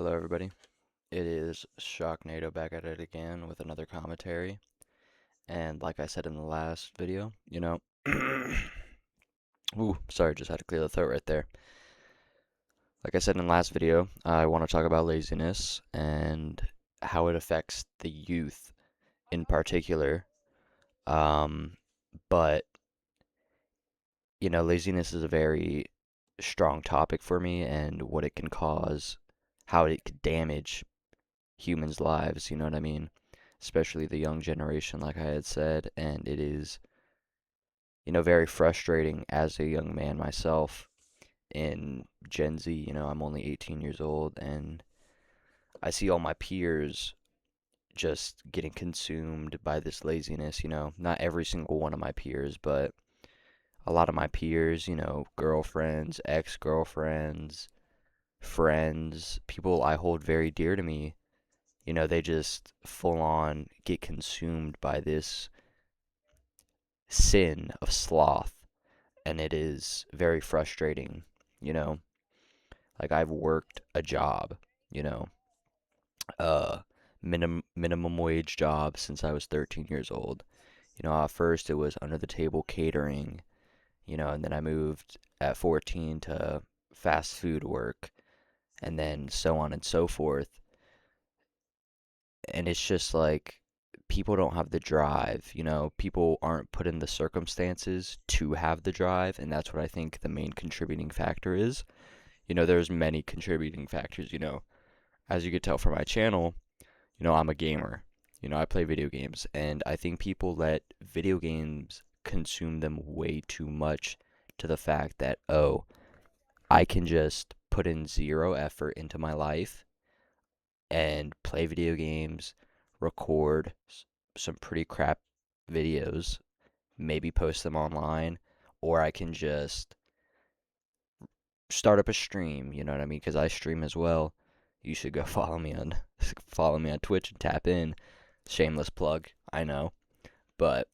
Hello, everybody. It is Shocknado back at it again with another commentary. And like I said in the last video, ooh, sorry, just had to clear the throat right there. Like I said in the last video, I want to talk about laziness and how it affects the youth in particular. Um, but, laziness is a very strong topic for me and what it can cause, how it could damage humans' lives, you know what I mean? Especially the young generation, like I had said, and it is, very frustrating as a young man myself in Gen Z. I'm only 18 years old, and I see all my peers just getting consumed by this laziness. Not every single one of my peers, but a lot of my peers, girlfriends, ex-girlfriends, friends, people I hold very dear to me, they just full on get consumed by this sin of sloth, and it is very frustrating, you know. Like I've worked a job, you know, uh minimum wage job since I was 13 years old. At first it was under the table catering, and then I moved at 14 to fast food work, and then so on and so forth. And it's just like people don't have the drive, people aren't put in the circumstances to have the drive, and that's what I think the main contributing factor is. There's many contributing factors, as you could tell from my channel, I'm a gamer. I play video games, and I think people let video games consume them way too much, to the fact that, oh, I can just put in zero effort into my life and play video games, record some pretty crap videos, maybe post them online, or I can just start up a stream, you know what I mean? Because I stream as well. You should go follow me on Twitch and tap in. Shameless plug, I know, but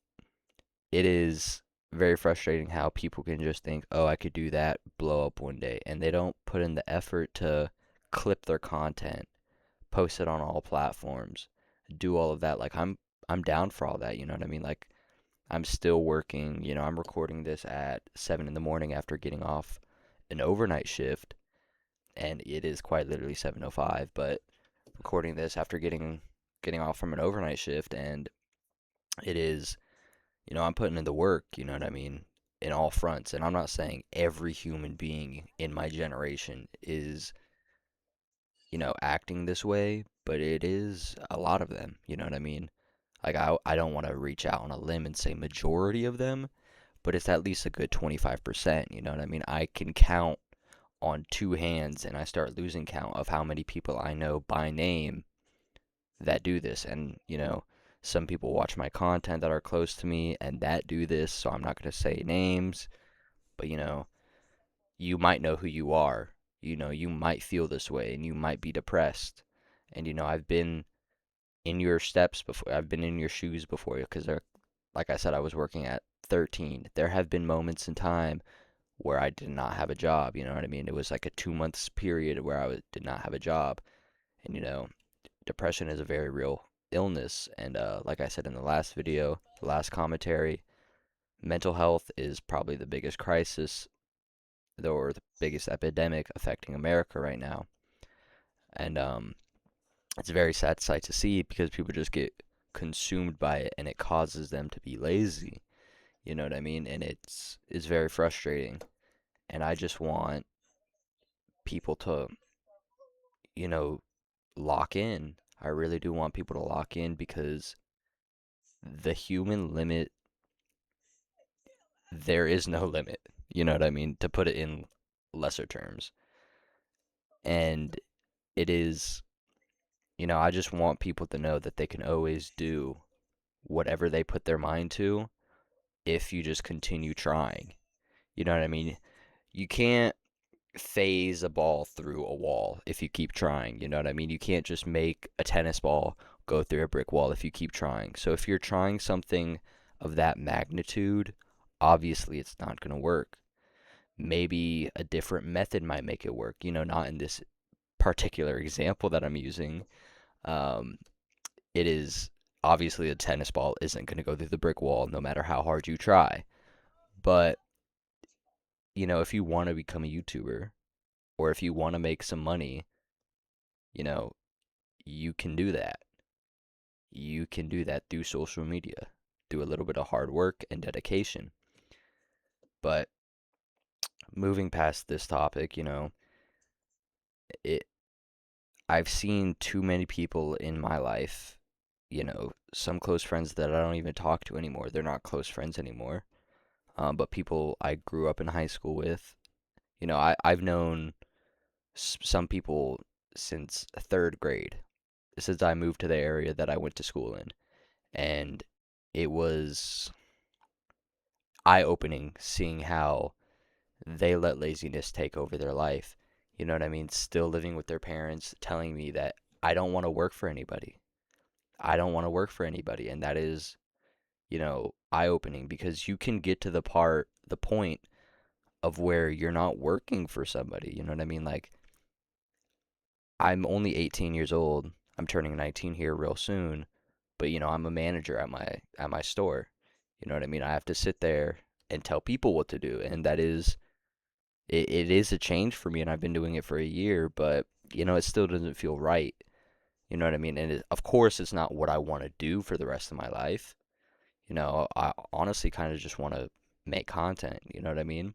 it is very frustrating how people can just think, "Oh, I could do that, blow up one day," and they don't put in the effort to clip their content, post it on all platforms, do all of that. Like I'm down for all that, you know what I mean? Like I'm still working, I'm recording this at 7 in the morning after getting off an overnight shift, and it is quite literally 7:05, but recording this after getting off from an overnight shift, and it is, I'm putting in the work, you know what I mean, in all fronts. And I'm not saying every human being in my generation is, acting this way, but it is a lot of them, you know what I mean? Like I don't want to reach out on a limb and say majority of them, but it's at least a good 25%, you know what I mean? I can count on two hands, and I start losing count of how many people I know by name that do this. And, some people watch my content that are close to me and that do this, so I'm not going to say names, but, you might know who you are. You might feel this way and you might be depressed. And, I've been in your steps before, I've been in your shoes before, because, like I said, I was working at 13. There have been moments in time where I did not have a job, you know what I mean? It was like a 2 months period where did not have a job. And, depression is a very real illness. And like I said in the last video, the last commentary, mental health is probably the biggest crisis, or the biggest epidemic affecting America right now. And it's a very sad sight to see, because people just get consumed by it, and it causes them to be lazy. You know what I mean? And it's very frustrating. And I just want people to, you know, lock in. I really do want people to lock in, because the human limit, there is no limit. You know what I mean? To put it in lesser terms. And it is, I just want people to know that they can always do whatever they put their mind to, if you just continue trying. You know what I mean? You can't phase a ball through a wall if you keep trying. You know what I mean? You can't just make a tennis ball go through a brick wall if you keep trying. So if you're trying something of that magnitude, obviously it's not going to work. Maybe a different method might make it work, not in this particular example that I'm using, um, it is obviously a tennis ball isn't going to go through the brick wall no matter how hard you try. But, if you want to become a YouTuber or if you want to make some money, you know, you can do that. You can do that through social media, do a little bit of hard work and dedication. But moving past this topic, it I've seen too many people in my life, some close friends that I don't even talk to anymore. They're not close friends anymore. But people I grew up in high school with, I've known some people since third grade, since I moved to the area that I went to school in. And it was eye-opening seeing how they let laziness take over their life. You know what I mean? Still living with their parents, telling me that I don't want to work for anybody. I don't want to work for anybody. And that is, eye-opening because you can get to the point of where you're not working for somebody. You know what I mean? Like, I'm only 18 years old. I'm turning 19 here real soon, but I'm a manager at my store. You know what I mean? I have to sit there and tell people what to do, and it is a change for me, and I've been doing it for a year, but it still doesn't feel right. You know what I mean? And of course, it's not what I want to do for the rest of my life. I honestly kind of just want to make content. You know what I mean?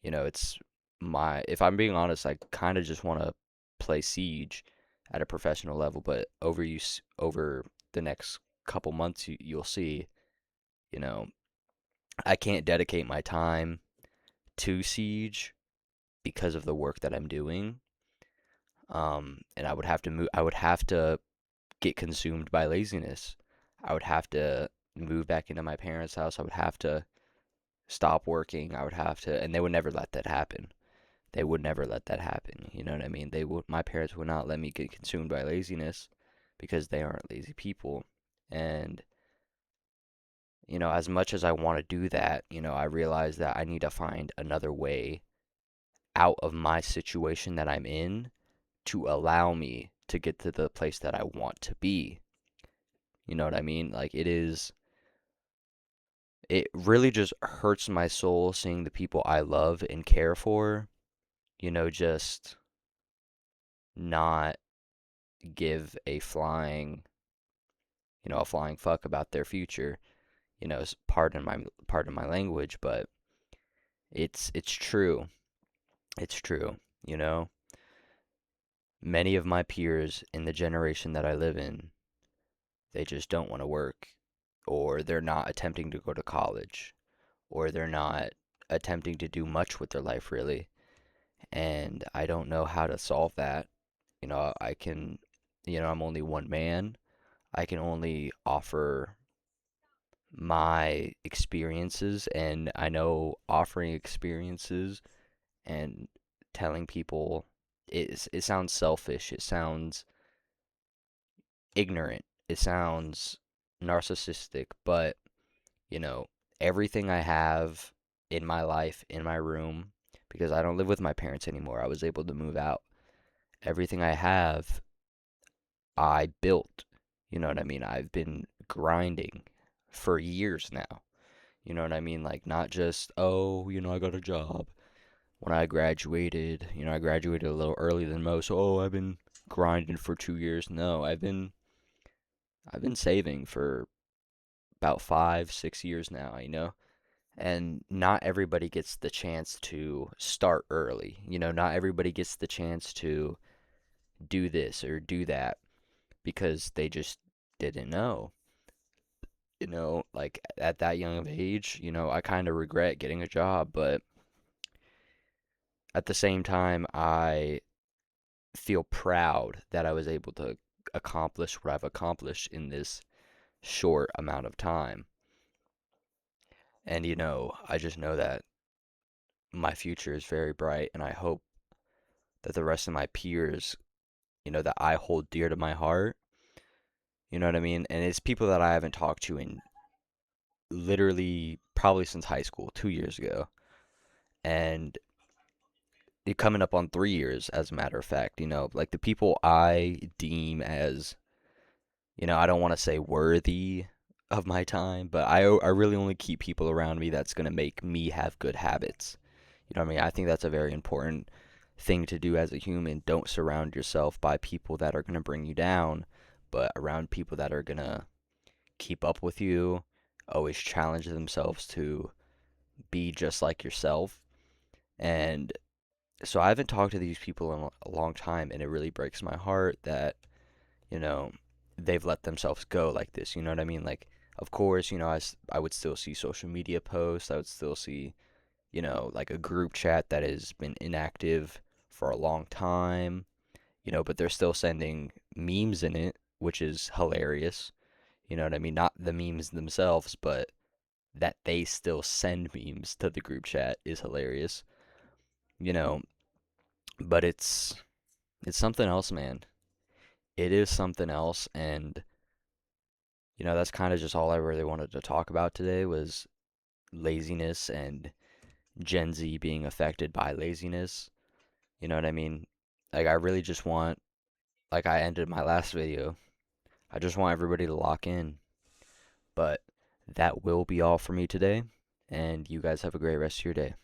It's if I'm being honest, I kind of just want to play Siege at a professional level, but over the next couple months, you'll see, you know, I can't dedicate my time to Siege because of the work that I'm doing. And I would have to get consumed by laziness. I would have to move back into my parents' house. I would have to stop working. I would have to, and they would never let that happen. They would never let that happen. You know what I mean? My parents would not let me get consumed by laziness because they aren't lazy people. And, as much as I want to do that, I realize that I need to find another way out of my situation that I'm in to allow me to get to the place that I want to be. You know what I mean? Like it really just hurts my soul seeing the people I love and care for, just not give a flying fuck about their future. Pardon my language, but it's true. It's true. You know, many of my peers in the generation that I live in, they just don't want to work, or they're not attempting to go to college, or they're not attempting to do much with their life really. And I don't know how to solve that. I can, I'm only one man. I can only offer my experiences, and I know offering experiences and telling people it sounds selfish, it sounds ignorant, it sounds narcissistic, but you know, everything I have in my life, in my room, because I don't live with my parents anymore. I was able to move out. Everything I have, I built. You know what I mean? I've been grinding for years now. You know what I mean? Like, not just, oh, I got a job. When I graduated a little earlier than most. Oh, I've been grinding for 2 years. No, I've been saving for about 5, 6 years now, And not everybody gets the chance to start early. Not everybody gets the chance to do this or do that because they just didn't know. Like at that young of age, I kind of regret getting a job, but at the same time, I feel proud that I was able to accomplish what I've accomplished in this short amount of time. And, I just know that my future is very bright, and I hope that the rest of my peers, that I hold dear to my heart, you know what I mean? And it's people that I haven't talked to in literally probably since high school, 2 years ago. And coming up on 3 years, as a matter of fact. Like the people I deem as, I don't want to say worthy of my time, but I really only keep people around me that's going to make me have good habits. You know what I mean? I think that's a very important thing to do as a human. Don't surround yourself by people that are going to bring you down, but around people that are going to keep up with you, always challenge themselves to be just like yourself. And so I haven't talked to these people in a long time, and it really breaks my heart that, you know, they've let themselves go like this. You know what I mean? Like, of course, I would still see social media posts. I would still see, like a group chat that has been inactive for a long time, but they're still sending memes in it, which is hilarious. You know what I mean? Not the memes themselves, but that they still send memes to the group chat is hilarious. You know, but it's something else, man. It is something else, and that's kind of just all I really wanted to talk about today was laziness and Gen Z being affected by laziness. You know what I mean? Like I really just want, like I ended my last video, I just want everybody to lock in. But that will be all for me today, and you guys have a great rest of your day.